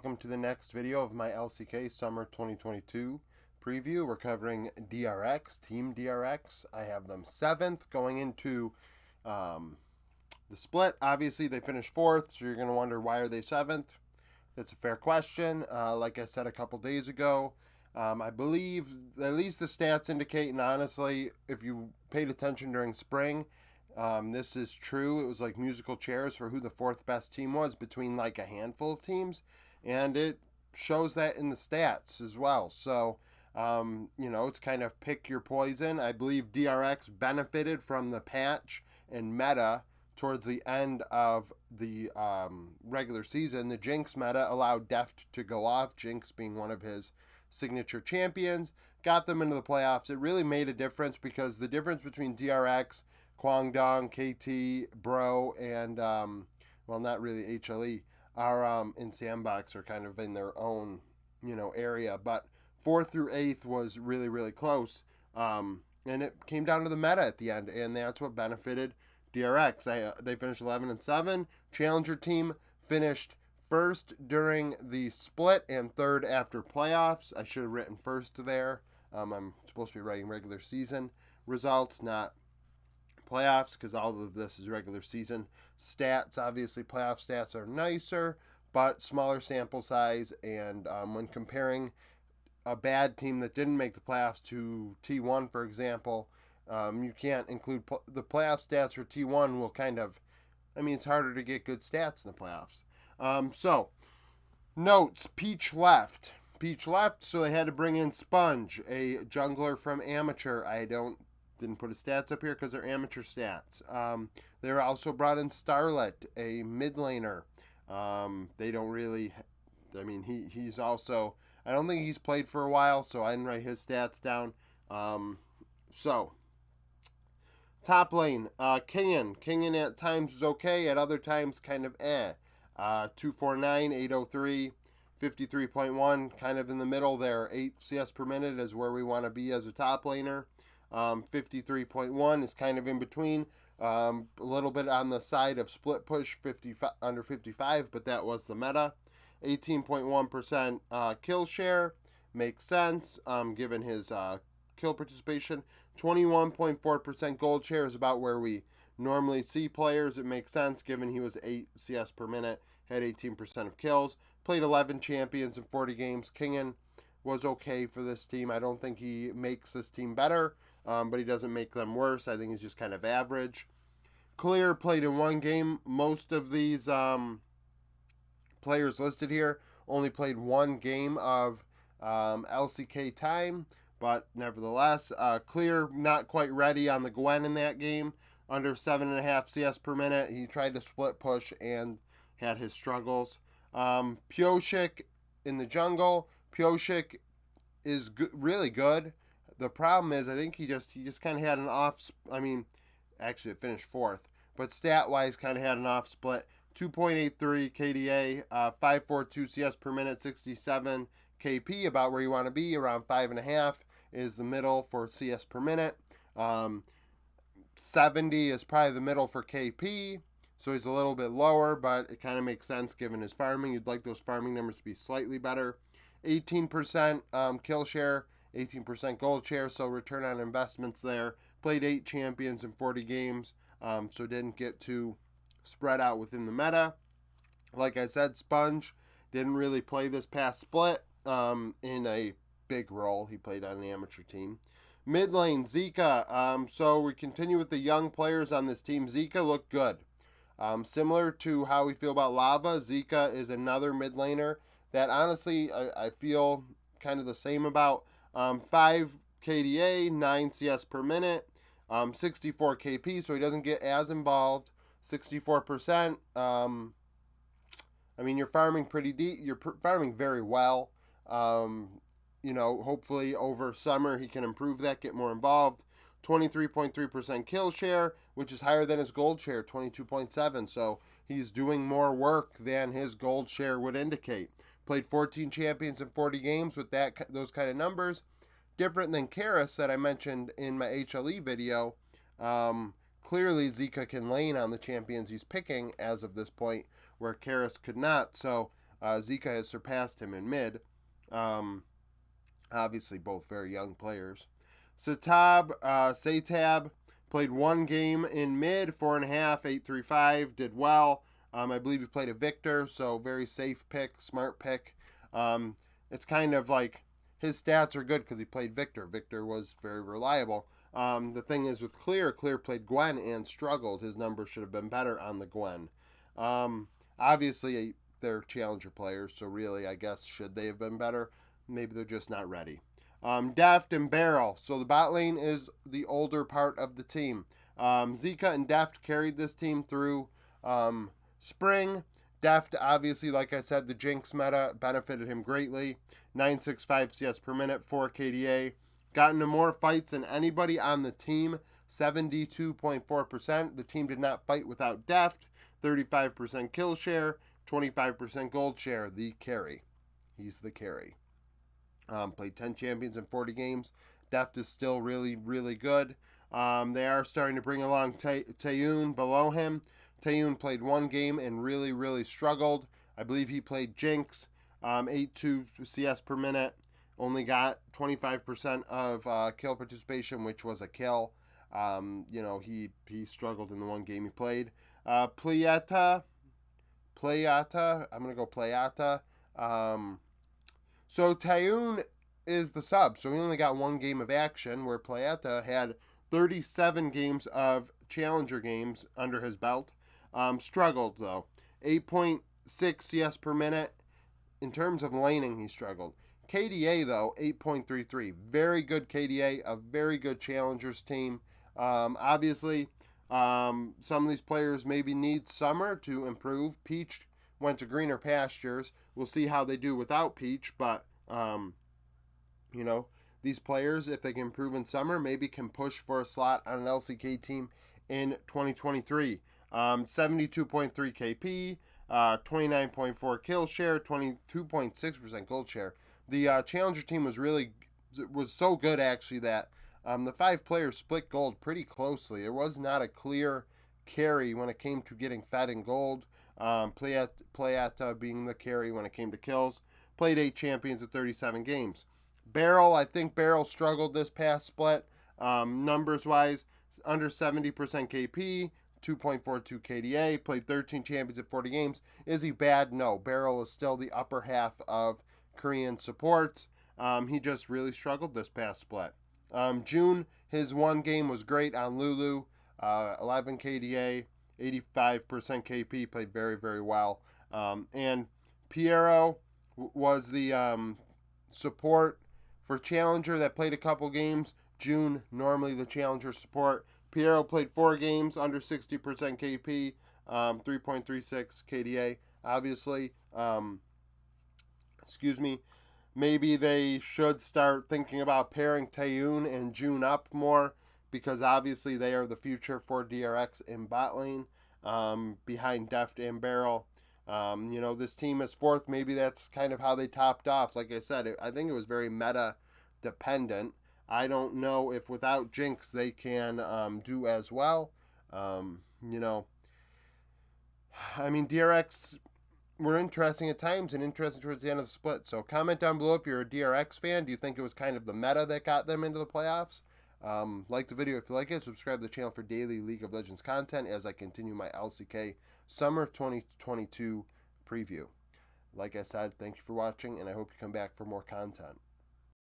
welcome to the next video of my LCK Summer 2022 preview. We're covering DRX, Team DRX. I have them 7th going into the split. Obviously, they finished 4th, so you're going to wonder why are they 7th. That's a fair question. Like I said a couple days ago, I believe at least the stats indicate, and honestly, if you paid attention during spring, this is true. It was like musical chairs for who the 4th best team was between like a handful of teams, and it shows that in the stats as well. So, it's kind of pick your poison. I believe DRX benefited from the patch and meta towards the end of the regular season. The Jinx meta allowed Deft to go off, Jinx being one of his signature champions, got them into the playoffs. It really made a difference because the difference between DRX, Kwangdong, KT, Bro, and, not really HLE, are in Sandbox are kind of in their own, area. But 4th through 8th was really, really close. And it came down to the meta at the end, and that's what benefited DRX. They finished 11-7. Challenger team finished 1st during the split and 3rd after playoffs. I should have written 1st there. I'm supposed to be writing regular season results, not playoffs, because all of this is regular season stats. Obviously, playoff stats are nicer, but smaller sample size. And when comparing a bad team that didn't make the playoffs to T1, for example, you can't include the playoff stats for T1 will kind of, it's harder to get good stats in the playoffs. So, notes, Peach left, so they had to bring in Sponge, a jungler from Amateur. Didn't put his stats up here because they're amateur stats. They were also brought in Starlet, a mid laner. They don't really, he's also, I don't think he's played for a while, so I didn't write his stats down. Top lane, Taeyun. Taeyun at times was okay, at other times kind of 249, 803, 53.1, kind of in the middle there. 8 CS per minute is where we want to be as a top laner. 53.1 is kind of in between. A little bit on the side of split push, 55, under 55, but that was the meta. 18.1% kill share. Makes sense, given his kill participation. 21.4% gold share is about where we normally see players. It makes sense given he was 8 CS per minute, had 18% of kills, played 11 champions in 40 games. Taeyun was okay for this team. I don't think he makes this team better, but he doesn't make them worse. I think he's just kind of average. Clear played in 1 game. Most of these players listed here only played 1 game of LCK time, but nevertheless, Clear not quite ready on the Gwen in that game. Under 7.5 CS per minute. He tried to split push and had his struggles. Pyoshik in the jungle. Pyoshik is really good. The problem is, I think he just kind of had an off. Actually, it finished 4th, but stat wise, kind of had an off split. 2.83 KDA, 542 CS per minute, 67 KP, about where you want to be. Around 5.5 is the middle for CS per minute. 70 is probably the middle for KP, so he's a little bit lower, but it kind of makes sense given his farming. You'd like those farming numbers to be slightly better. 18% kill share, 18% gold share, so return on investments there. Played 8 champions in 40 games, so didn't get too spread out within the meta. Like I said, Sponge didn't really play this past split in a big role. He played on an amateur team. Mid lane, Zika. So we continue with the young players on this team. Zika looked good. Similar to how we feel about Lava, Zika is another mid laner that honestly I feel kind of the same about. 5 KDA, 9 CS per minute, 64 KP, so he doesn't get as involved. 64%. You're farming pretty deep. You're farming very well. Hopefully over summer he can improve that, get more involved. 23.3% kill share, which is higher than his gold share, 22.7. So he's doing more work than his gold share would indicate. Played 14 champions in 40 games with those kind of numbers. Different than Karis that I mentioned in my HLE video. Clearly Zika can lane on the champions he's picking as of this point, where Karis could not. So Zika has surpassed him in mid. Obviously, both very young players. Satab played one game in mid, 4.5, 8.35, did well. I believe he played a Victor, so very safe pick, smart pick. It's kind of like his stats are good because he played Victor. Victor was very reliable. The thing is with Clear played Gwen and struggled. His numbers should have been better on the Gwen. Obviously, they're challenger players, so really, I guess, should they have been better? Maybe they're just not ready. Deft and Barrel. So the bot lane is the older part of the team. Zika and Deft carried this team through spring. Deft, obviously, like I said, the Jinx meta benefited him greatly. 965 CS per minute, 4 KDA. Got into more fights than anybody on the team, 72.4%. The team did not fight without Deft. 35% kill share, 25% gold share. The carry. He's the carry. Played 10 champions in 40 games. Deft is still really, really good. They are starting to bring along Taeyun below him. Taeyun played one game and really, really struggled. I believe he played Jinx, 8.2 CS per minute. Only got 25% of kill participation, which was a kill. He struggled in the one game he played. Playata. I'm going to go Playata. So Taeyun is the sub, so he only got one game of action, where Playata had 37 games of challenger games under his belt. Struggled, though. 8.6 CS per minute. In terms of laning, he struggled. KDA, though, 8.33. Very good KDA, a very good challengers team. Obviously, some of these players maybe need Summer to improve. Peach went to greener pastures. We'll see how they do without Peach, but, these players, if they can improve in Summer, maybe can push for a slot on an LCK team in 2023. 72.3 KP, 29.4 kill share, 22.6% gold share. The challenger team was so good, actually, that the 5 players split gold pretty closely. It was not a clear carry when it came to getting fed in gold. Playata being the carry when it came to kills. Played 8 champions at 37 games. I think Barrel struggled this past split. Numbers-wise, under 70% KP, 2.42 KDA, played 13 champions at 40 games. Is he bad? No. Barrel is still the upper half of Korean support. He just really struggled this past split. June, his one game was great on Lulu. 11 KDA, 85% KP, played very, very well. And Piero was the support for Challenger that played a couple games. June, normally the Challenger support. Piero played 4 games, under 60% KP, 3.36 KDA. Obviously, maybe they should start thinking about pairing Taeyun and June up more, because obviously they are the future for DRX in bot lane, behind Deft and Barrel. This team is 4th. Maybe that's kind of how they topped off. Like I said, I think it was very meta dependent. I don't know if without Jinx they can do as well. DRX were interesting at times and interesting towards the end of the split. So comment down below if you're a DRX fan. Do you think it was kind of the meta that got them into the playoffs? Like the video if you like it. Subscribe to the channel for daily League of Legends content as I continue my LCK Summer 2022 preview. Like I said, thank you for watching, and I hope you come back for more content.